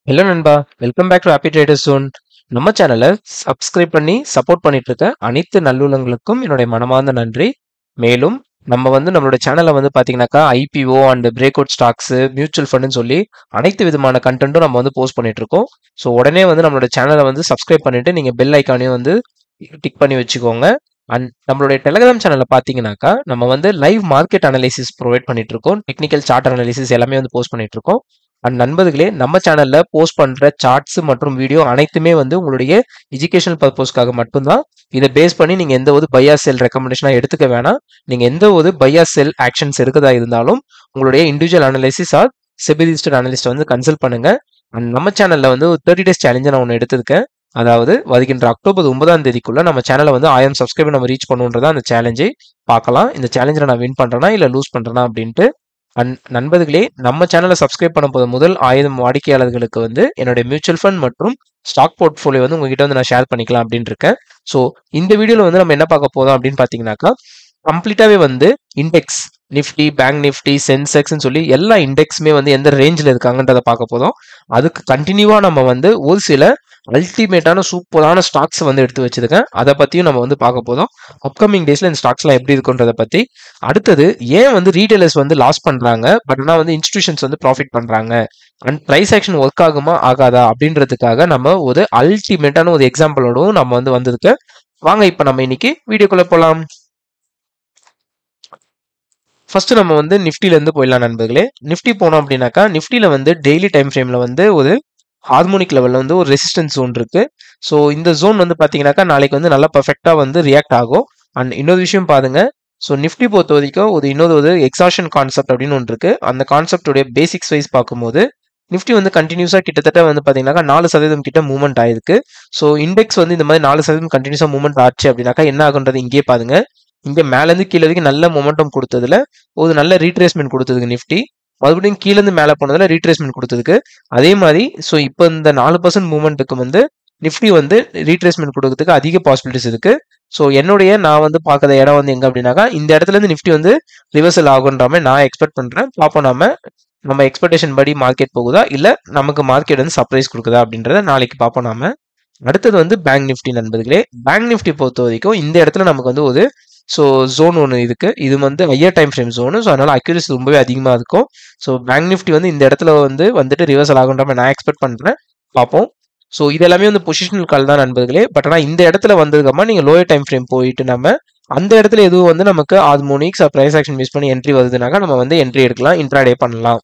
Hello நண்பா, welcome back to happy traders zone. நம்ம சேனலை சப்ஸ்கிரைப் பண்ணி சப்போர்ட் பண்ணிட்டு இருக்க அனைத்து நல்லுள்ளங்களுக்கும் என்னுடைய மனமார்ந்த நன்றி. மேலும் நம்மளோட சேனலை பார்த்தீங்கன்னாக்கா IPO and breakout stocks, mutual ஃபண்டுன்னு சொல்லி அனைத்து விதமான கண்டென்ட்டும் நம்ம போஸ்ட் பண்ணிட்டு இருக்கோம். ஸோ உடனே நம்மளோட சேனலை சப்ஸ்கிரைப் பண்ணிட்டு நீங்கள் பெல் ஐக்கானையும் டிக் பண்ணி வச்சுக்கோங்க. அண்ட் நம்மளுடைய டெலிகிராம் சேனலை பார்த்தீங்கன்னாக்கா நம்ம லைவ் மார்க்கெட் அனாலிசிஸ் ப்ரொவைட் பண்ணிட்டு இருக்கோம். டெக்னிக்கல் சார்ட் அனாலிசிஸ் எல்லாமே போஸ்ட் பண்ணிட்டு இருக்கோம். அண்ட் நண்பர்களே, நம்ம சேனல்ல போஸ்ட் பண்ற சார்ட்ஸ் மற்றும் வீடியோ அனைத்துமே உங்களுடைய எஜுகேஷனல் பர்பஸ்க்காக மட்டும்தான். இதை பேஸ் பண்ணி நீங்க எந்த ஒரு பையா செல் ரெக்கமெண்டேஷனா எடுத்துக்க வேணாம். நீங்க எந்த ஒரு பையா செல் ஆக்ஷன்ஸ் இருக்கதா இருந்தாலும் உங்களுடைய individual analysis or SEBI registered analyst consult பண்ணுங்க. அண்ட் நம்ம சேனல்ல ஒரு 30 days சேலஞ்சை நான் ஒன்று எடுத்திருக்கேன். அதாவது வருகின்ற அக்டோபர் 9ஆம் தேதிக்குள்ள நம்ம சேனலை 1000 சப்ஸ்கிரைபர் நம்ம ரீச் பண்ணுன்றதா அந்த சேலஞ்சை பார்க்கலாம். இந்த சேலஞ்சில் நான் வின் பண்றேனா இல்ல லூஸ் பண்றேனா அப்படின்ட்டு. அண்ட் நண்பர்களே, நம்ம சேனலை சப்ஸ்கிரைப் பண்ண போது முதல் 1000 வாடிக்கையாளர்களுக்கு என்னுடைய மியூச்சுவல் ஃபண்ட் மற்றும் ஸ்டாக் போர்ட்ஃபோலியோ உங்ககிட்ட நான் ஷேர் பண்ணிக்கலாம் அப்படின்னு இருக்கேன். ஸோ இந்த வீடியோவில் நம்ம என்ன பார்க்க போதும் அப்படின்னு பார்த்தீங்கன்னாக்கா, கம்ப்ளீட்டாகவே இண்டெக்ஸ் நிஃப்டி, பேங்க் நிஃப்டி, சென்செக்ஸ்ன்னு சொல்லி எல்லா இண்டெக்ஸுமே எந்த ரேஞ்சில் இருக்காங்கன்றதை பார்க்க போதும். அதுக்கு கண்டினியூவாக நம்ம ஒரு சில அல்டிமேட்டான சூப்பரான ஸ்டாக்ஸ் எடுத்து வச்சிருக்கேன். அதை பற்றியும் நம்ம பார்க்க போதும். அப்கமிங் டேஸில் இந்த ஸ்டாக்ஸ்லாம் எப்படி இருக்குன்றதை பற்றி. அடுத்தது ஏன் ரீட்டைலர்ஸ் லாஸ் பண்ணுறாங்க, பட் ஆனால் இன்ஸ்டிடியூஷன்ஸ் ப்ராஃபிட் பண்ணுறாங்க, அண்ட் ப்ரைஸ் ஆக்ஷன் ஒர்க் ஆகுமா ஆகாதா அப்படின்றதுக்காக நம்ம ஒரு அல்டிமேட்டான ஒரு எக்ஸாம்பிளோடும் நம்ம வந்திருக்கேன். வாங்க இப்போ நம்ம இன்னைக்கு வீடியோக்குள்ளே போகலாம். ஃபர்ஸ்ட் நம்ம நிஃப்டிலேருந்து போயிடலாம் நண்பர்களே. நிஃப்டி போனோம் அப்படின்னாக்கா, நிஃப்டியில் டெய்லி டைம் ஃப்ரேமில் ஒரு ஹார்மோனிக் லெவலில் ஒரு ரெசிஸ்டன்ஸ் ஜோன் இருக்கு. ஸோ இந்த ஜோன் பார்த்தீங்கன்னாக்கா நாளைக்கு நல்லா பர்ஃபெக்டாக ரியாக்ட் ஆகும். அண்ட் இன்னொரு விஷயம் பாருங்க. ஸோ நிஃப்டி பொறுத்த வரைக்கும் இன்னொரு எக்ஸாஷன் கான்செப்ட் அப்படின்னு ஒன்று இருக்கு. அந்த கான்செப்டோடைய பேசிக்ஸ் வைஸ் பார்க்கும்போது நிஃப்டி கண்டினியூஸாக கிட்டத்தட்ட பார்த்தீங்கன்னாக்கா 4% கிட்ட மூவ்மெண்ட் ஆயிருக்கு. ஸோ இண்டெக்ஸ் இந்த மாதிரி 4% கண்டினியூஸாக மூவ்மெண்ட் ஆச்சு அப்படின்னாக்கா என்ன ஆகுன்றது இங்கேயே பாருங்க. இங்கே மேலேருந்து கீழே வரைக்கும் நல்ல மொமெண்டம் கொடுத்ததுல ஒரு நல்ல ரீட்ரேஸ்மெண்ட் கொடுத்ததுக்கு நிஃப்டி, மறுபடியும் கீழேருந்து மேலே போனதுல ரீட்ரேஸ்மெண்ட் கொடுத்ததுக்கு. அதே மாதிரி ஸோ இப்போ இந்த 4% மூவ்மெண்ட்டுக்கு நிஃப்டி ரீட்ரேஸ்மெண்ட் கொடுக்கறதுக்கு அதிக பாசிபிலிட்டிஸ் இருக்கு. ஸோ நான் பார்க்குற இடம் எங்க அப்படின்னாக்கா, இந்த இடத்துல இருந்து நிஃப்டி ரிவர்சல் ஆகுன்ற மாதிரி நான் எக்ஸ்பெக்ட் பண்றேன். பார்ப்போம் நம்ம எக்ஸ்பெக்டேஷன் படி மார்க்கெட் போகுதா இல்ல நமக்கு மார்க்கெட் சர்ப்ரைஸ் கொடுக்குதா அப்படின்றத நாளைக்கு பார்ப்போம் நாம. அடுத்தது பேங்க் நிஃப்டி நண்பர்களே. பேங்க் நிஃப்டி பொறுத்த வரைக்கும் இந்த இடத்துல நமக்கு ஒரு ஜோன் ஒன்று இருக்கு. இது higher time frame zone. So அதனால அக்யூரசி ரொம்பவே அதிகமாக இருக்கும். ஸோ பேங்க் நிஃப்டி இந்த இடத்துல வந்துட்டு ரிவர்சல் ஆகுன்ற மாதிரி நான் எக்ஸ்பெக்ட் பண்றேன். பார்ப்போம். ஸோ இது எல்லாமே பொசிஷனல் கால் தான் நண்பர்களே. பட் ஆனால் இந்த இடத்துல வந்ததுக்கப்புறமா நீங்க லோயர் டைம் ஃப்ரேம் போயிட்டு நம்ம அந்த இடத்துல எதுவும் நமக்கு ஹார்மோனிக்ஸ் பிரைஸ் ஆக்ஷன் பேஸ் பண்ணி என்ட்ரி வருதுனாக்கா நம்ம என்ட்ரி எடுக்கலாம், இன்ட்ராடே பண்ணலாம்.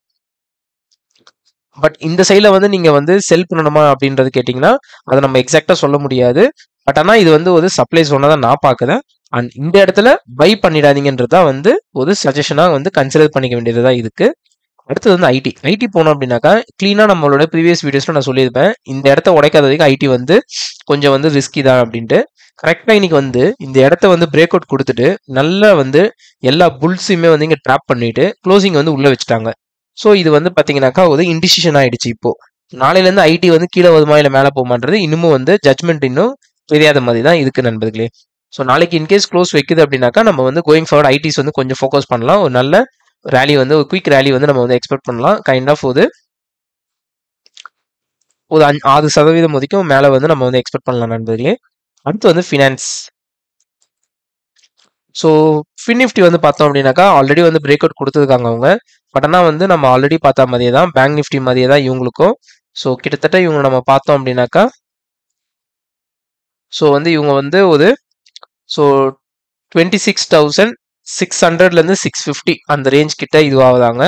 பட் இந்த சைடில் நீங்க செல் பண்ணணுமா அப்படின்றது கேட்டிங்கன்னா அதை நம்ம எக்ஸாக்டா சொல்ல முடியாது. பட் ஆனால் இது ஒரு சப்ளை ஜோனா தான் நான் பார்க்குறேன். அண்ட் இந்த இடத்துல பை பண்ணிடாதீங்கன்றதா ஒரு சஜஷனா கன்சிடர் பண்ணிக்க வேண்டியதுதான் இருக்கு. அடுத்தது ஐடி போனோம் அப்படின்னாக்கா, கிளீனா நம்மளோட ப்ரீவியஸ் வீடியோஸ்ல நான் சொல்லியிருப்பேன், இந்த இடத்த உடைக்காத வரைக்கும் ஐடி கொஞ்சம் ரிஸ்கி தான் அப்படின்ட்டு. கரெக்டா இன்னைக்கு இந்த இடத்த பிரேக் அவுட் கொடுத்துட்டு நல்லா எல்லா புல்ஸையுமே இங்க ட்ராப் பண்ணிட்டு க்ளோசிங் உள்ள வச்சுட்டாங்க. ஸோ இது பாத்தீங்கன்னாக்கா ஒரு இன்டிசிஷன் ஆயிடுச்சு. இப்போ நாளையில இருந்து ஐடி கீழே வருமா இல்ல மேல போமான்றது இன்னமும் ஜட்மெண்ட் இன்னும் தெரியாத மாதிரி தான் இருக்கு நண்பர்களே. ஸோ நாளைக்கு இன்கேஸ் க்ளோஸ் வைக்குது அப்படின்னாக்கா நம்ம கோயிங் ஃபார்வர்ட் ஐடிஸ் கொஞ்சம் ஃபோக்கஸ் பண்ணலாம். ஒரு நல்ல ரேலி ஒரு குயிக் ரேலி நம்ம எக்ஸ்பெக்ட் பண்ணலாம். கைண்ட் ஆஃப் ஒரு 6% வரைக்கும் மேல நம்ம எக்ஸ்பெக்ட் பண்ணலாம் நண்பர்களே. அடுத்து ஃபினான்ஸ். ஸோ ஃபின்னிஃப்டி பார்த்தோம் அப்படின்னாக்கா ஆல்ரெடி பிரேக் அவுட் கொடுத்துருக்காங்க அவங்க. பட் ஆனால் நம்ம ஆல்ரெடி பார்த்த மாதிரியே தான் பேங்க் நிஃப்டி மாதிரியே தான் இவங்களுக்கும். ஸோ கிட்டத்தட்ட இவங்க நம்ம பார்த்தோம் அப்படின்னாக்கா ஸோ இவங்க ஒரு 26,600 650 அந்த ரேஞ்ச் கிட்ட இதுவாகுதாங்க.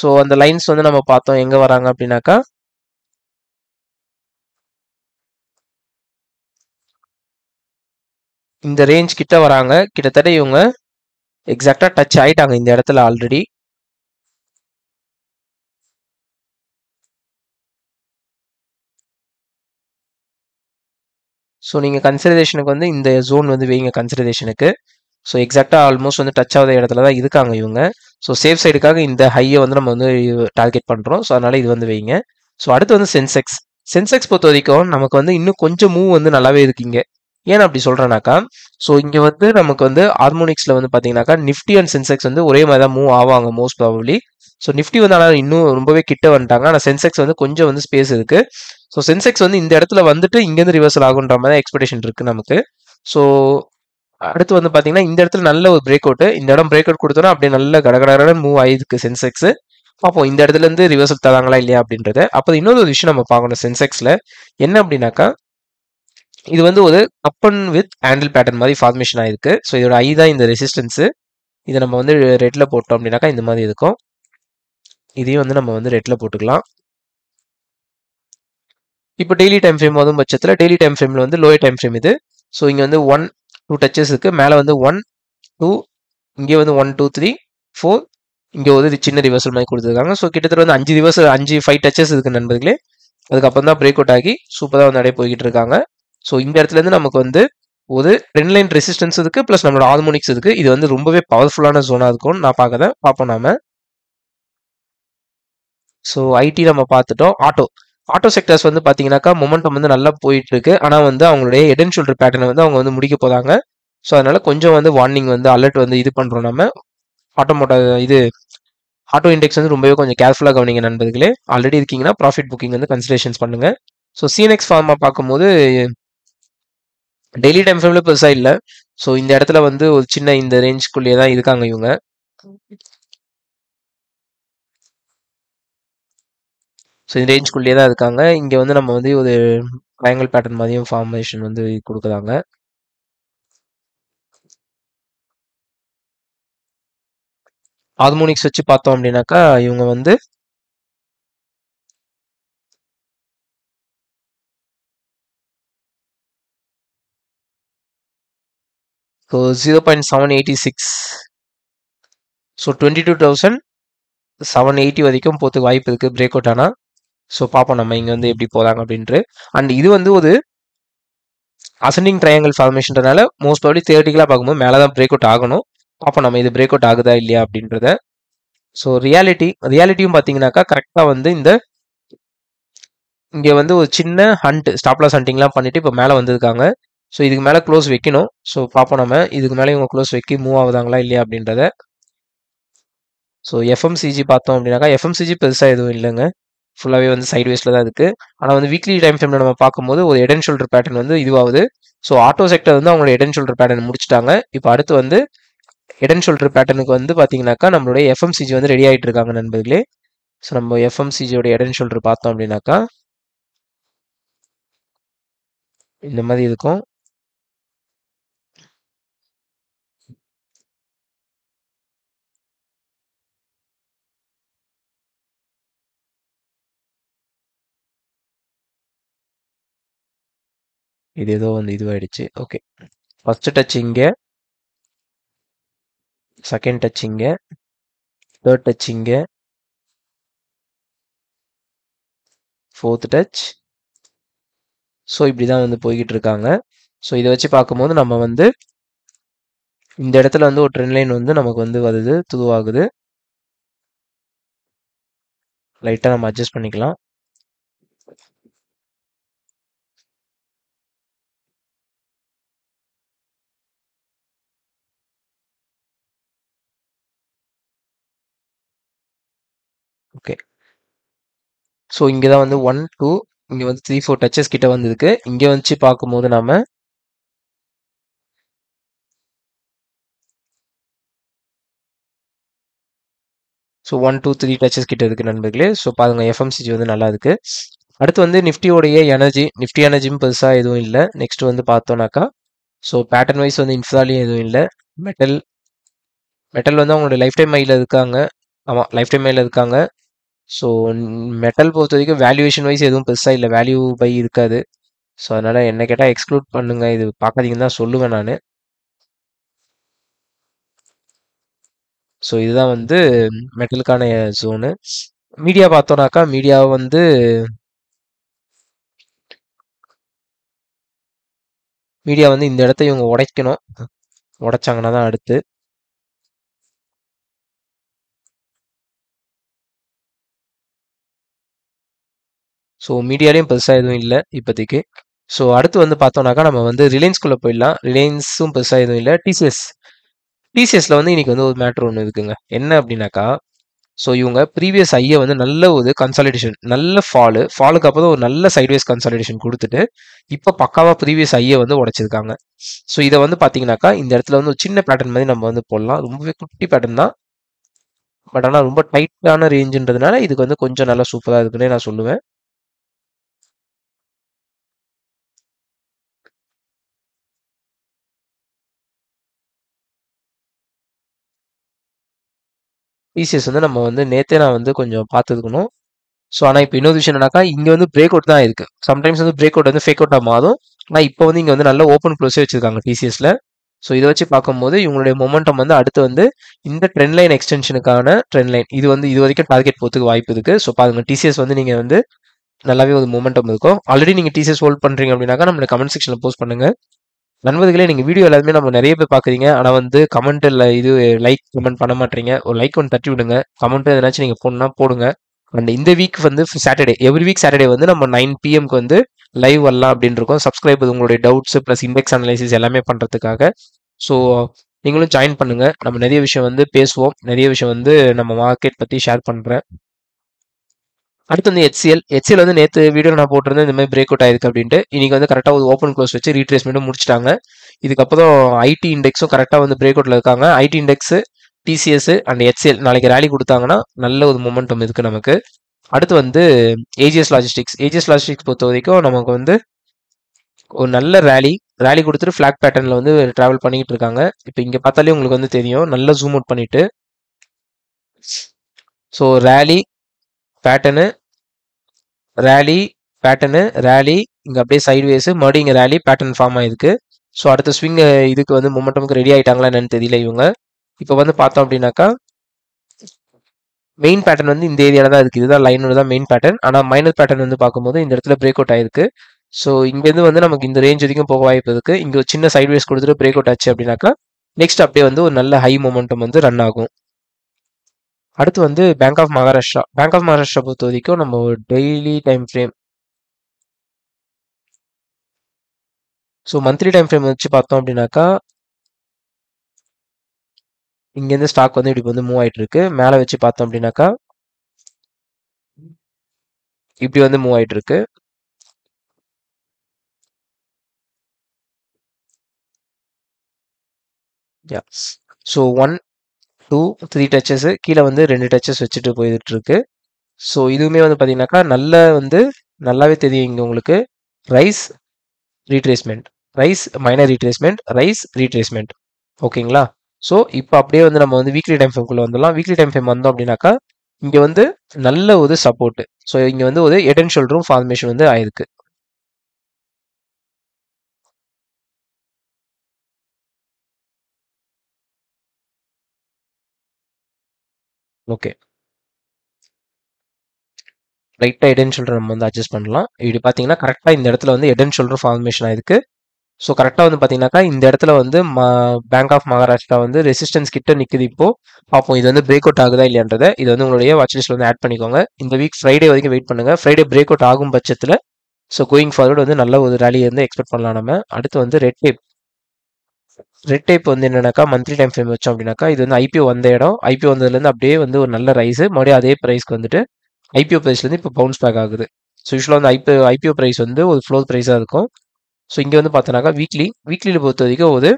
ஸோ அந்த லைன்ஸ் நம்ம பார்த்தோம் எங்க வராங்க அப்படின்னாக்கா இந்த ரேஞ்ச் கிட்ட வராங்க. கிட்டத்தட்ட இவங்க எக்ஸாக்டா டச் ஆயிட்டாங்க இந்த இடத்துல ஆல்ரெடி. ஸோ நீங்கள் கன்சிடரேஷனுக்கு இந்த ஜோன் வைங்க கன்சிடரேஷனுக்கு. ஸோ எக்ஸாக்டாக ஆல்மோஸ்ட் டச் ஆகாத இடத்துல தான் இருக்காங்க இவங்க. ஸோ சேஃப் சைடுக்காக இந்த ஹையை நம்ம டார்கெட் பண்ணுறோம். ஸோ அதனால இது வைங்க. ஸோ அடுத்து சென்செக்ஸ் பொறுத்த வரைக்கும் நமக்கு இன்னும் கொஞ்சம் மூவ் நல்லாவே இருக்குங்க. ஏன் அப்படி சொல்றேன்னாக்கா, ஸோ இங்க நமக்கு ஹார்மோனிக்ஸ்ல பார்த்தீங்கன்னாக்கா நிஃப்டி அண்ட் சென்செக்ஸ் ஒரே மாதிரி தான் மூவ் ஆவாங்க மோஸ்ட் ப்ராபப்ளி. ஸோ நிஃப்டி வந்து ஆனால் இன்னும் ரொம்பவே கிட்ட வந்துட்டாங்க. ஆனால் சென்செக்ஸ் வந்து கொஞ்சம் வந்து ஸ்பேஸ் இருக்கு. ஸோ சென்செக்ஸ் வந்து இந்த இடத்துல வந்துட்டு இங்கேருந்து ரிவர்சல் ஆகுன்ற மாதிரி எக்ஸ்பெக்டேஷன் இருக்கு நமக்கு. ஸோ அடுத்து வந்து பார்த்தீங்கன்னா இந்த இடத்துல நல்ல ஒரு பிரேக் அவுட், இந்த இடம் பிரேக் அவுட் கொடுத்தோன்னா அப்படியே நல்ல கடகடன்னு மூவ் ஆயிருக்கு சென்செக்ஸ். பார்ப்போம் இந்த இடத்துல இருந்து ரிவர்சல் தராங்களா இல்லையா அப்படின்றத. அப்போ இன்னொரு ஒரு விஷயம் நம்ம பார்க்கணும் சென்செக்ஸ்ல என்ன அப்படின்னாக்கா, இது வந்து ஒரு அப்பன் வித் ஹேண்டில் பேட்டர்ன் மாதிரி ஃபார்மேஷன் ஆயிருக்கு. ஸோ இதோட ஐ தான் இந்த ரெசிஸ்டன்ஸ். இதை நம்ம வந்து ரெட்ல போட்டோம் அப்படின்னாக்கா இந்த மாதிரி இருக்கும். இதையும் வந்து நம்ம வந்து ரெட்ல போட்டுக்கலாம். இப்போ டெய்லி டைம் ஃப்ரேம் வரும் பட்சத்தில் டெய்லி டைம் ஃப்ரேம்ல வந்து லோயர் டைம் ஃப்ரேம் இது. ஸோ இங்கே வந்து 1-2 டச்சஸ் இருக்கு. மேலே வந்து 1-2, இங்கே வந்து 1-2-3-4, இங்கே ஒரு சின்ன ரிவர்சல் மாதிரி கொடுத்துருக்காங்க. ஸோ கிட்டத்தட்ட வந்து 5 ரிவர்சல் 5 டச்சஸ் இருக்கு நண்பர்களே. அதுக்கப்புறம் தான் பிரேக் அவுட் ஆகி சூப்பராக வந்து அப்படியே போய்கிட்டு இருக்காங்க. ஸோ இந்த இடத்துல இருந்து நமக்கு வந்து ஒரு ட்ரெண்ட் லைன் ரெசிஸ்டன்ஸ் இருக்கு, ப்ளஸ் நம்மளோட ஹார்மோனிக்ஸ் இருக்கு. இது வந்து ரொம்பவே பவர்ஃபுல்லான ஜோனா இருக்கும் நான் பார்ப்போம் நாம. ஸோ ஐடி நம்ம பார்த்துட்டோம். ஆட்டோ செக்டர்ஸ் வந்து பார்த்தீங்கன்னாக்கா மொமெண்டம் வந்து நல்லா போயிட்டு இருக்கு. ஆனால் வந்து அவங்களுடைய ஹெட் அண்ட் ஷோல்டர் பேட்டர்னை வந்து அவங்க வந்து முடிக்க போறாங்க. ஸோ அதனால கொஞ்சம் வந்து வார்னிங் வந்து அலர்ட் வந்து இது பண்றோம் நம்ம. ஆட்டோ இண்டெக்ஸ் வந்து ரொம்பவே கொஞ்சம் கேர்ஃபுல்லாக கவனிங்க நண்பர்களே. ஆல்ரெடி இருக்கீங்கன்னா ப்ராஃபிட் புக்கிங் வந்து கன்சிடரேஷன்ஸ் பண்ணுங்க. ஸோ சிஎன்எக்ஸ் ஃபார்மா பார்க்கும்போது டெய்லி டைம் ஃப்ரேம்ல பெருசா இல்லை. ஸோ இந்த இடத்துல வந்து ஒரு சின்ன இந்த ரேஞ்சுக்குள்ளேயே தான் இருக்காங்க இவங்க. ஸோ இந்த ரேஞ்சுக்குள்ளேயே தான் இருக்காங்க. இங்கே வந்து நம்ம வந்து ஒரு ட்ரையாங்கிள் பேட்டர்ன் மாதிரியும் ஃபார்மேஷன் வந்து கொடுக்குறாங்க. ஹார்மோனிக்ஸ் வச்சு பார்த்தோம் அப்படின்னாக்கா இவங்க வந்து ஸோ 0.786, ஸோ 22,780 வரைக்கும் போகிறதுக்கு வாய்ப்பு இருக்குது பிரேக் அவுட் ஆனால். ஸோ பார்ப்போம் நம்ம இங்கே வந்து எப்படி போகிறாங்க அப்படின்ட்டு. அண்ட் இது வந்து ஒரு அசெண்டிங் ட்ரையாங்கிள் ஃபார்மேஷன்றனால மோஸ்ட் ப்ராபப்லி தியரட்டிக்கலாக பார்க்கும்போது மேலே தான் பிரேக் அவுட் ஆகணும். பார்ப்போம் நம்ம இது பிரேக் அவுட் ஆகுதா இல்லையா அப்படின்றத. ஸோ ரியாலிட்டியும் பார்த்தீங்கன்னாக்கா கரெக்டாக வந்து இங்கே வந்து ஒரு சின்ன ஸ்டாப் லாஸ் ஹண்டிங்லாம் பண்ணிட்டு இப்போ மேலே வந்திருக்காங்க. ஸோ இதுக்கு மேலே க்ளோஸ் வைக்கணும். ஸோ பார்ப்போம் நம்ம இதுக்கு மேலே இவங்க க்ளோஸ் வைக்க மூவ் ஆகுதாங்களா இல்லையா அப்படின்றத. ஸோ எஃப்எம்சிஜி பார்த்தோம் அப்படின்னாக்கா எஃப்எம்சிஜி பெருசாக எதுவும் இல்லைங்க. ஃபுல்லாகவே வந்து சைட்வேஸில் தான் இருக்குது. ஆனால் வந்து வீக்லி டைம் ஃப்ரேமில் நம்ம பார்க்கும்போது ஒரு ஹெட் அண்ட் ஷோல்டர் பேட்டர்ன் வந்து இதுவாகுது. ஸோ ஆட்டோ செக்டர் வந்து அவங்களோட ஹெட் அண்ட் ஷோல்டர் பேட்டர்ன் முடிச்சிட்டாங்க. இப்போ அடுத்து வந்து ஹெட் அண்ட் ஷோல்டர் பேட்டர்னுக்கு வந்து பார்த்தீங்கன்னாக்கா நம்மளுடைய எஃப்எம்சிஜி வந்து ரெடி ஆகிட்டு இருக்காங்க நண்பர்களே. ஸோ நம்ம எஃப்எம்சிஜியோட ஹெட் அண்ட் ஷோல்டர் பார்த்தோம் அப்படின்னாக்கா இந்த மாதிரி இருக்கும். இது ஏதோ வந்து இதுவாயிடுச்சு. ஓகே, ஃபர்ஸ்ட் டச் இங்கே, செகண்ட் டச் இங்கே, தேர்ட் டச் இங்கே, ஃபோர்த் டச். ஸோ இப்படி தான் வந்து போய்கிட்டு இருக்காங்க. ஸோ இதை வச்சு பார்க்கும்போது நம்ம வந்து இந்த இடத்துல வந்து ஒரு ட்ரெண்ட் லைன் வந்து நமக்கு வந்து வருது, துருவாகுது. லைட்டாக நம்ம அட்ஜஸ்ட் பண்ணிக்கலாம். ஓகே, ஸோ இங்கே தான் வந்து 1, 2, இங்கே வந்து 3, 4 டச்சஸ் கிட்ட வந்திருக்கு. இங்கே வச்சு பார்க்கும்போது நாம ஸோ 1, 2, 3 டச்சஸ் கிட்ட இருக்கு நண்பர்களே. ஸோ பாருங்க எஃப்எம்சிஜி வந்து நல்லா இருக்கு. அடுத்து வந்து நிஃப்டியோடைய நிஃப்டி எனர்ஜியும் பெருசாக எதுவும் இல்லை. நெக்ஸ்ட் வந்து பார்த்தோம்னாக்கா ஸோ பேட்டர்ன் வைஸ் வந்து இன்ஃப்ராலையும் எதுவும் இல்லை. மெட்டல் வந்து அவங்களோட லைஃப் டைம் ஹையில் இருக்காங்க. ஆமாம், லைஃப் டைம் ஹையில் இருக்காங்க. ஸோ மெட்டல் பொறுத்த வரைக்கும் வேல்யூவேஷன் வைஸ் எதுவும் பெருசாக இல்லை, வேல்யூ பை இருக்காது. ஸோ அதனால் என்ன கேட்டால் எக்ஸ்க்ளூட் பண்ணுங்க, இது பார்க்காதீங்கன்னு தான் சொல்லுவேன் நான். ஸோ இதுதான் வந்து மெட்டலுக்கான ஜோனு. மீடியா பார்த்தோம்னாக்கா மீடியா வந்து இந்த இடத்த இவங்க உடைக்கணும். உடைச்சாங்கன்னா தான் அடுத்து. ஸோ மீடியாலையும் பெருசாக எதுவும் இல்லை இப்போதைக்கு. ஸோ அடுத்து வந்து பார்த்தோம்னாக்கா நம்ம வந்து ரிலையன்ஸ்குள்ளே போயிடலாம். ரிலையன்ஸும் பெருசாக எதுவும் இல்லை. டிசிஎஸ்ல வந்து இன்னைக்கு வந்து ஒரு மேட்ரு ஒன்று இருக்குங்க. என்ன அப்படின்னாக்கா ஸோ இவங்க ப்ரீவியஸ் ஐயை வந்து நல்ல ஒரு கன்சாலிடேஷன், நல்ல ஃபாலுக்கு அப்புறம் ஒரு நல்ல சைட்வேஸ் கன்சாலிடேஷன் கொடுத்துட்டு இப்போ பக்காவாக ப்ரீவியஸ் ஐயை வந்து உடைச்சிருக்காங்க. ஸோ இதை வந்து பார்த்தீங்கன்னாக்கா இந்த இடத்துல வந்து ஒரு சின்ன பேட்டர்ன் மாதிரி நம்ம வந்து போடலாம். ரொம்பவே குட்டி பேட்டர்ன் தான், பட் ஆனால் ரொம்ப டைட்டான ரேஞ்சுன்றதுனால இதுக்கு வந்து கொஞ்சம் நல்லா சூப்பராக இருக்குன்னே நான் சொல்லுவேன். டிசிஎஸ் வந்து நம்ம வந்து நேத்தே நான் வந்து கொஞ்சம் பார்த்துக்கணும். ஸோ ஆனால் இப்போ இன்னொரு விஷயம் என்னன்னாக்கா இங்கே வந்து பிரேக் அவுட் தான் இருக்கு. சம்டைம்ஸ் வந்து பிரேக் அவுட் வந்து ஃபேக் அவுட்டாக மாறும். ஆனால் இப்போ வந்து இங்கே வந்து நல்ல ஓப்பன் க்ளோஸே வச்சிருக்காங்க டிசிஎஸ்ல. ஸோ இதை வச்சு பார்க்கும்போது இவங்களுடைய மொமெண்டம் வந்து அடுத்து வந்து இந்த ட்ரெண்ட் லைன் எக்ஸ்டென்ஷனுக்கான ட்ரெண்ட் லைன் இது வந்து இது வரைக்கும் டார்கெட் போகிறதுக்கு வாய்ப்பு இருக்கு. ஸோ பாருங்க டிசிஎஸ் வந்து நீங்கள் வந்து நல்லாவே ஒரு மொமெண்டம் இருக்கும். ஆல்ரெடி நீங்கள் டிசிஎஸ் ஹோல்ட் பண்ணுறீங்க அப்படின்னாக்கா நம்ம கமெண்ட் செக்ஷனில் போஸ்ட் பண்ணுங்க. நண்பர்களே, நீங்கள் வீடியோ எல்லாருமே நம்ம நிறைய பேர் பார்க்குறீங்க, ஆனால் வந்து கமெண்ட்டில் இது லைக் கமெண்ட் பண்ண மாட்டீங்க. ஒரு லைக் ஒன்று தட்டி விடுங்க. கமெண்ட் எதனாச்சும் நீங்கள் போடணும்னா போடுங்க. அண்ட் இந்த வீக் வந்து சாட்டர்டே, எவ்ரி வீக் சாட்டர்டே வந்து நம்ம 9 PM வந்து லைவ் வரலாம் அப்படின்னு இருக்கோம். சப்ஸ்கிரைபர் உங்களுடைய டவுட்ஸ் ப்ளஸ் இண்டெக்ஸ் அனலைசிஸ் எல்லாமே பண்ணுறதுக்காக. ஸோ நீங்களும் ஜாயின் பண்ணுங்க. நம்ம நிறைய விஷயம் வந்து பேசுவோம், நிறைய விஷயம் வந்து நம்ம மார்க்கெட் பற்றி ஷேர் பண்ணுறேன். அடுத்து வந்து ஹெச்சிஎல் வந்து நேற்று வீடியோ நான் போட்டிருந்தேன் இந்த மாதிரி பிரேக் அவுட் ஆயிருக்கு அப்படின்ட்டு. இன்னைக்கு வந்து கரெக்டாக ஒரு ஓப்பன் க்ளோஸ் வச்சு ரீட்ரேஸ்மெண்ட்டும் முடிச்சிட்டாங்க. இதுக்கப்புறம் ஐடி இண்டெக்ஸும் கரெக்டாக வந்து பிரேக் அவுட்ல இருக்காங்க. ID index, TCS and HCL நாளைக்கு ரேலி கொடுத்தாங்கன்னா நல்ல ஒரு மொமெண்டம் இருக்கு நமக்கு. அடுத்து வந்து ஏஜிஎஸ் லாஜிஸ்டிக்ஸ் பொறுத்த வரைக்கும் நமக்கு வந்து ஒரு நல்ல ரேலி கொடுத்துட்டு ஃபிளாக் பேட்டர்னில் வந்து ட்ராவல் பண்ணிக்கிட்டு இருக்காங்க. இப்போ இங்கே பார்த்தாலே உங்களுக்கு வந்து தெரியும், நல்லா ஜூம் அவுட் பண்ணிட்டு. ஸோ ரேலி பேட்டர்னு, ரேலி இங்கே அப்படியே சைட்வேஸ் மறுபடியும் இங்கே ரேலி பேட்டர்ன் ஃபார்ம் ஆயிருக்கு. ஸோ அடுத்த ஸ்விங் இதுக்கு வந்து மொமெண்டமுக்கு ரெடி ஆயிட்டாங்களா என்னன்னு தெரியல இவங்க. இப்போ வந்து பார்த்தோம் அப்படின்னாக்கா மெயின் பேட்டர்ன் வந்து இந்த ஏரியாவில் தான் இருக்குது. இதுதான் லைனோட தான் மெயின் பேட்டர்ன். ஆனால் மைனர் பேட்டர்ன் வந்து பார்க்கும்போது இந்த இடத்துல பிரேக் அவுட் ஆயிருக்கு. ஸோ இங்கேருந்து வந்து நமக்கு இந்த ரேஞ்ச் வரைக்கும் போக வாய்ப்பு இருக்குது. இங்கே ஒரு சின்ன சைட்வேஸ் கொடுத்துட்டு பிரேக் அவுட் ஆச்சு அப்படின்னாக்கா நெக்ஸ்ட் அப்படியே வந்து ஒரு நல்ல ஹை மொமெண்டம் வந்து ரன் ஆகும். அடுத்து வந்து பேங்க் ஆஃப் மகாராஷ்டிரா பொறுத்த வரைக்கும் நம்ம ஒரு daily time frame, so monthly time frame வச்சு பார்த்தோம் அப்படின்னாக்கா இங்கேருந்து ஸ்டாக் வந்து இப்படி வந்து மூவ் ஆயிட்டு இருக்கு. மேலே வச்சு பார்த்தோம் அப்படின்னாக்கா இப்படி வந்து மூவ் ஆயிட்டு இருக்கு. ஸோ 1 2 3 டச்சஸ், கீழே வந்து 2 டச்சஸ் வச்சுட்டு போயிட்டு இருக்கு. ஸோ இதுவுமே வந்து பார்த்தீங்கன்னாக்கா நல்லாவே தெரியும் இங்கே உங்களுக்கு ரைஸ் ரீட்ரேஸ்மெண்ட், ரைஸ் ரீட்ரேஸ்மெண்ட். ஓகேங்களா? ஸோ இப்போ அப்படியே வந்து நம்ம வந்து வீக்லி டைம் ஃப்ரேம்குள்ளே வந்துடலாம். வீக்லி டைம் ஃப்ரேம் வந்தோம் அப்படின்னாக்கா இங்கே வந்து நல்ல ஒரு சப்போர்ட். ஸோ இங்கே வந்து ஒரு ஹெட் அண்ட் ஷோல்டரும் ஃபார்மேஷன் வந்து ஆயிருக்கு. ஓகே, லைட்டாக ஹெட் அண்ட் ஷோல்டர் நம்ம வந்து அட்ஜஸ்ட் பண்ணலாம். இப்படி பார்த்தீங்கன்னா கரெக்டாக இந்த இடத்துல வந்து ஹெட் அண்ட் ஷோல்டர் ஃபார்மேஷன் ஆயிருக்கு. ஸோ கரெக்டாக வந்து பார்த்தீங்கன்னாக்கா இந்த இடத்துல வந்து பேங்க் ஆஃப் மகாராஷ்டிரா வந்து ரெசிஸ்டன்ஸ் கிட்ட நிற்குது. இப்போ பார்ப்போம் இது வந்து பிரேக் அவுட் ஆகுதா இல்லையான்றதை. இது வந்து உங்களுடைய வாட்ச் லிஸ்ட்ல வந்து ஆட் பண்ணிக்கோங்க. இந்த வீக் ஃப்ரைடே வரைக்கும் வெயிட் பண்ணுங்க. ஃப்ரைடே பிரேக் அவுட் ஆகும் பட்சத்தில் ஸோ கோயிங் ஃபார்வர்டு வந்து நல்ல ஒரு ரேலியை வந்து எக்ஸ்பெக்ட் பண்ணலாம் நம்ம. அடுத்து வந்து ரெட் டேப் வந்து என்னன்னாக்கா மந்த்லி டைம் ஃப்ரேம் வச்சோம் அப்படின்னாக்கா இது வந்து ஐபிஓ வந்த இடம். ஐபிஓ வந்ததுலேருந்து அப்படியே வந்து ஒரு நல்ல ரைஸ், மறுபடியும் அதே ப்ரைஸ்க்கு வந்துட்டு ஐபிஓ ப்ரைஸ்லேருந்து இப்போ பவுன்ஸ் பேக் ஆகுது. ஸோ யூஸ்வலாக வந்து ஐபிஓ ப்ரைஸ் வந்து ஒரு ஃப்ளோர் ப்ரைஸாக இருக்கும். ஸோ இங்கே வந்து பார்த்தோன்னாக்கா வீக்லியில் பொறுத்த வரைக்கும் ஒரு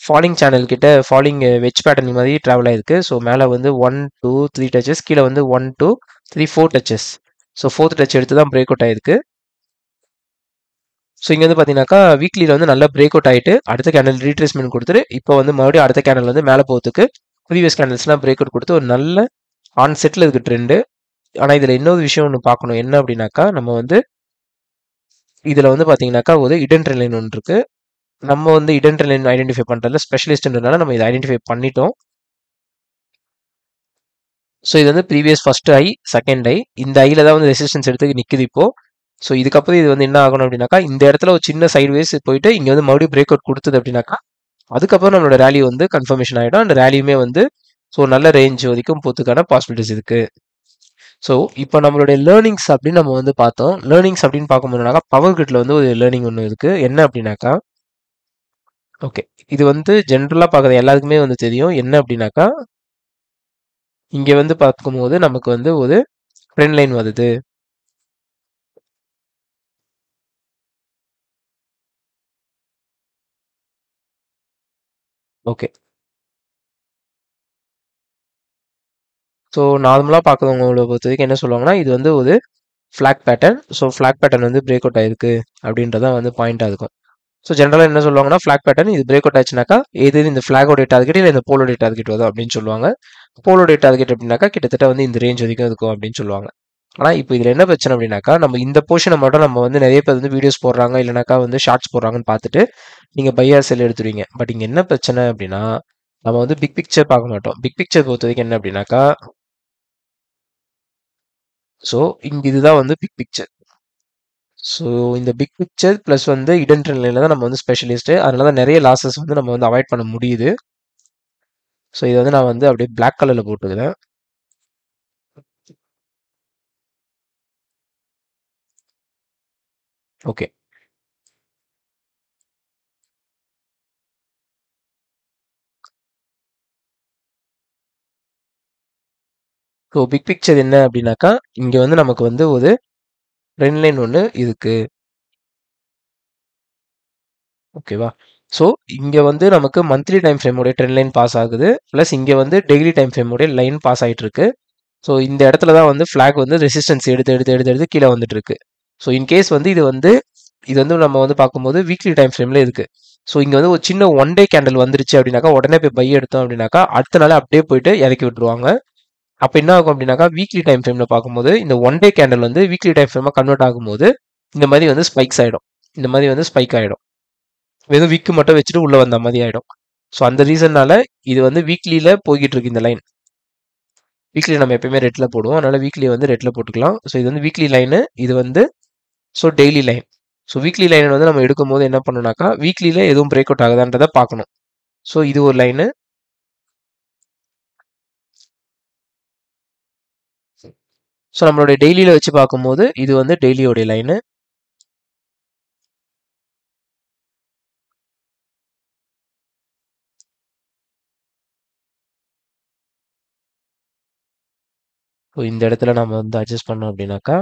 ஃபாலிங் சேனல் கிட்ட ஃபாலிங் வெஜ் பேட்டர்ன் மாதிரி ட்ராவல் ஆயிருக்கு. ஸோ மேலே வந்து 1 2 3 டச்சஸ், கீழே வந்து 1 2 3 4 டச்சஸ். ஸோ 4th டச் எடுத்து தான் பிரேக் அவுட் ஆயிருக்கு. ஸோ இங்கே வந்து பார்த்தீங்கன்னாக்கா வீக்லியில் வந்து நல்லா பிரேக் அவுட் ஆகிட்டு அடுத்த கேண்டல் ரீட்ரேஸ்மெண்ட் கொடுத்துட்டு இப்போ வந்து மறுபடியும் அடுத்த கேண்டல் வந்து மேலே போகிறதுக்கு ப்ரீவியஸ் கேண்டல்ஸ்லாம் பிரேக் அவுட் கொடுத்து ஒரு நல்ல ஆன் செட்டில் இருக்குது ட்ரெண்டு. ஆனால் இதில் இன்னொரு விஷயம் ஒன்று பார்க்கணும், என்ன அப்படின்னாக்கா நம்ம வந்து இதில் வந்து பார்த்தீங்கன்னாக்கா ஒரு இடன் ட்ரெண்ட் லைன் ஒன்று இருக்குது. நம்ம வந்து இடன் ட்ரெண்ட் லைன் ஐடென்டிஃபை பண்ணுறதுல ஸ்பெஷலிஸ்ட்ன்றதுனால நம்ம இதை ஐடென்டிஃபை பண்ணிட்டோம். ஸோ இது வந்து previous first I, second I, இந்த ஐயில் தான் வந்து ரெசிஸ்டன்ஸ் எடுத்து நிற்குது இப்போ. ஸோ இதுக்கப்புறம் இது வந்து என்ன ஆகணும் அப்படின்னாக்கா இந்த இடத்துல ஒரு சின்ன சைட்வேஸ் போயிட்டு இங்கே வந்து மறுபடியும் பிரேக் அவுட் கொடுத்தது அப்படின்னாக்கா அதுக்கப்புறம் நம்மளோட ரேலி வந்து கன்ஃபர்மேஷன் ஆகிடும். அந்த ரேலியுமே வந்து ஸோ நல்ல ரேஞ்ச் வரைக்கும் போகிறதுக்கான பாசிபிலிட்டிஸ் இருக்குது. ஸோ இப்போ நம்மளுடைய லேர்னிங்ஸ் அப்படின்னு நம்ம வந்து பார்த்தோம். லேர்னிங்ஸ் அப்படின்னு பார்க்கும்போதுனாக்கா பவர் கிரிட்ல வந்து ஒரு லேர்னிங் ஒன்று இருக்குது. என்ன அப்படின்னாக்கா ஓகே, இது வந்து ஜென்ரலாக பார்க்குற எல்லாருக்குமே வந்து தெரியும். என்ன அப்படின்னாக்கா இங்க வந்து பார்க்கும்போது நமக்கு வந்து ஒரு ட்ரெண்ட் லைன் வருது. ஓகே. ஸோ நார்மலா பார்க்குறவங்கள பொறுத்தவரைக்கும் என்ன சொல்லுவாங்கன்னா, இது வந்து ஒரு flag pattern. So flag pattern வந்து பிரேக் அவுட் ஆயிருக்கு அப்படின்றதான் வந்து பாயிண்டா இருக்கும். ஸோ ஜென்ரலா என்ன சொல்லுவாங்கன்னா, ஃபிளாக் பேட்டர்ன் இது பிரேக் அவுட் ஆச்சுனாக்கா, எது இந்த ஃபிளாகோட டார்கெட் இல்ல இந்த போலோட டார்கெட் வரும் அப்படின்னு சொல்லுவாங்க. போலோட டார்கெட் அப்படின்னாக்கா கிட்டத்தட்ட வந்து இந்த ரேஞ்ச் வரைக்கும் இருக்கும் அப்படின்னு சொல்லுவாங்க. ஆனா இப்போ இதுல என்ன பிரச்சனை அப்படின்னாக்கா, நம்ம இந்த போர்ஷனை மட்டும் நம்ம வந்து நிறைய பேர் வந்து வீடியோஸ் போடுறாங்க இல்லைனாக்கா வந்து ஷார்ட்ஸ் போடுறாங்கன்னு பார்த்துட்டு நீங்க பை ஆர் செல் எடுத்துருவீங்க. பட் இங்க என்ன பிரச்சனை அப்படின்னா, நம்ம வந்து பிக் பிக்சர் பார்க்க மாட்டோம். பிக் பிக்சர் பொறுத்த வரைக்கும் என்ன அப்படின்னாக்கா, ஸோ இங்க இதுதான் வந்து பிக் பிக்சர். ஸோ இந்த பிக் பிக்சர் ப்ளஸ் வந்து இடன் ட்ரெண்ட் லைன்ல தான் நம்ம வந்து ஸ்பெஷலிஸ்ட். அதனால தான் நிறைய லாசஸ் வந்து நம்ம வந்து அவாய்ட் பண்ண முடியுது. ஸோ இதை வந்து நான் வந்து அப்படியே பிளாக் கலர்ல போட்டுக்கிறேன். ஓகே. ஸோ பிக் பிக்சர் என்ன அப்படின்னாக்கா, இங்க வந்து நமக்கு வந்து ஒரு ட்ரெண்ட் லைன் ஒன்று இருக்கு. ஓகேவா? ஸோ இங்க வந்து நமக்கு மந்த்லி டைம் ஃப்ரேமோட ட்ரெண்ட் லைன் பாஸ் ஆகுது. பிளஸ் இங்க வந்து டெய்லி டைம் ஃப்ரேமோட லைன் பாஸ் ஆயிட்டு இருக்கு. ஸோ இந்த இடத்துல தான் வந்து ஃபிளாக் வந்து ரெசிஸ்டன்ஸ் எடுத்து எடுத்து எடுத்து எடுத்து கீழே வந்துட்டு இருக்கு. ஸோ இன்கேஸ் வந்து இது வந்து நம்ம வந்து பார்க்கும்போது வீக்லி டைம் ஃப்ரேம்ல இருக்கு. ஸோ இங்க வந்து ஒரு சின்ன ஒன் டே கேண்டில் வந்துருச்சு அப்படின்னாக்கா உடனே போய் பை எடுத்தோம் அப்படின்னாக்கா அடுத்த நாள் அப்படியே போயிட்டு இறக்கி விட்டுருவாங்க. அப்போ என்ன ஆகும் அப்படின்னாக்கா வீக்லி டைம் ஃப்ரேம்ல பார்க்கும்போது இந்த ஒன் டே கேண்டில் வந்து வீக்லி டைம் ஃப்ரேமா கன்வெர்ட் ஆகும்போது இந்த மாதிரி வந்து ஸ்பைக்ஸ் ஆயிடும். இந்த மாதிரி வந்து ஸ்பைக் ஆயிடும். வெறும் விக்கு மட்டும் வச்சுட்டு உள்ள வந்த மாதிரி ஆயிடும். ஸோ அந்த ரீசன்னால இது வந்து வீக்லியில போய்கிட்டு இருக்கு இந்த லைன். வீக்லி நம்ம எப்பயுமே ரெட்ல போடுவோம். அதனால வீக்லி வந்து ரெட்ல போட்டுக்கலாம். ஸோ இது வந்து வீக்லி லைனு. இது வந்து so daily line. So weekly line வந்து நம்ம எடுக்கும்போது என்ன பண்ணணும்னாக்கா வீக்லியில எதுவும் பிரேக் அவுட் ஆகுதான்றதை பார்க்கணும். ஸோ இது ஒரு லைனு. ஸோ நம்மளுடைய டெய்லியில வச்சு பார்க்கும்போது இது வந்து டெய்லியோடைய லைனு. ஸோ இந்த இடத்துல நம்ம வந்து அட்ஜஸ்ட் பண்ணோம் அப்படின்னாக்கா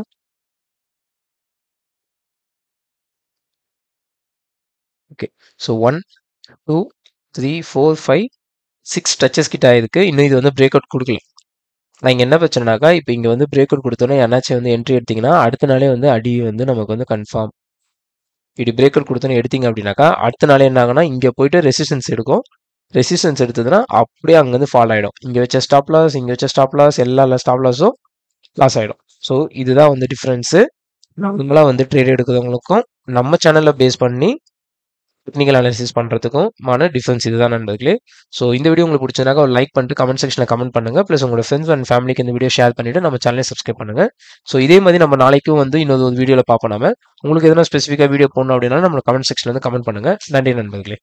ஓகே. ஸோ 1 2 3 4 5 6 டச்சஸ் கிட்ட ஆயிருக்கு. இன்னும் இது வந்து பிரேக் அவுட் கொடுக்கல. நான் இங்க என்ன பிரச்சனைனாக்கா இப்போ இங்க வந்து பிரேக் அவுட் கொடுத்தோன்னே என்னாச்சும் வந்து என்ட்ரி எடுத்தீங்கன்னா அடுத்த நாளே வந்து அடி வந்து நமக்கு வந்து கன்ஃபார்ம். இப்படி பிரேக் அவுட் கொடுத்தோன்னு எடுத்தீங்க அப்படின்னாக்கா அடுத்த நாளே என்ன ஆகும்னா இங்க போயிட்டு ரெசிஸ்டன்ஸ் எடுக்கும். ரெசிஸ்டன்ஸ் எடுத்ததுன்னா அப்படியே அங்கேருந்து ஃபால் ஆயிடும். இங்க வச்ச ஸ்டாப் லாஸ், இங்க வச்ச ஸ்டாப் லாஸ், எல்லா ஸ்டாப் லாஸும் லாஸ் ஆயிடும். ஸோ இதுதான் வந்து டிஃப்ரென்ஸு. நார்மலா வந்து ட்ரேட் எடுக்கிறவங்களுக்கும் நம்ம சேனல்ல பேஸ் பண்ணி டெக்னிக்கல் அனாலிசிஸ் பண்ணுறதுக்குமான டிஃபரன்ஸ் இதுதான் நண்பர்களே. ஸோ இந்த வீடியோ உங்களுக்கு பிடிச்சதுனாக்க ஒரு லைக் பண்ணிட்டு கமெண்ட் செக்ஷனில் கமெண்ட் பண்ணுங்க. ப்ளஸ் உங்களோட ஃப்ரெண்ட்ஸ் அண்ட் ஃபேமிலிக்கு இந்த வீடியோ ஷேர் பண்ணிட்டு நம்ம சேனலை சப்ஸ்கிரைப் பண்ணுங்க. ஸோ இதே மாதிரி நம்ம நாளைக்கும் வந்து இன்னொரு வீடியோவில் பார்ப்போம். நாம உங்களுக்கு எதனா ஸ்பெசிஃபிக்காக வீடியோ போடணும் அப்படின்னா நம்ம கமெண்ட் செக்ஷனில் வந்து கமெண்ட் பண்ணுங்க. நன்றி நண்பர்களே.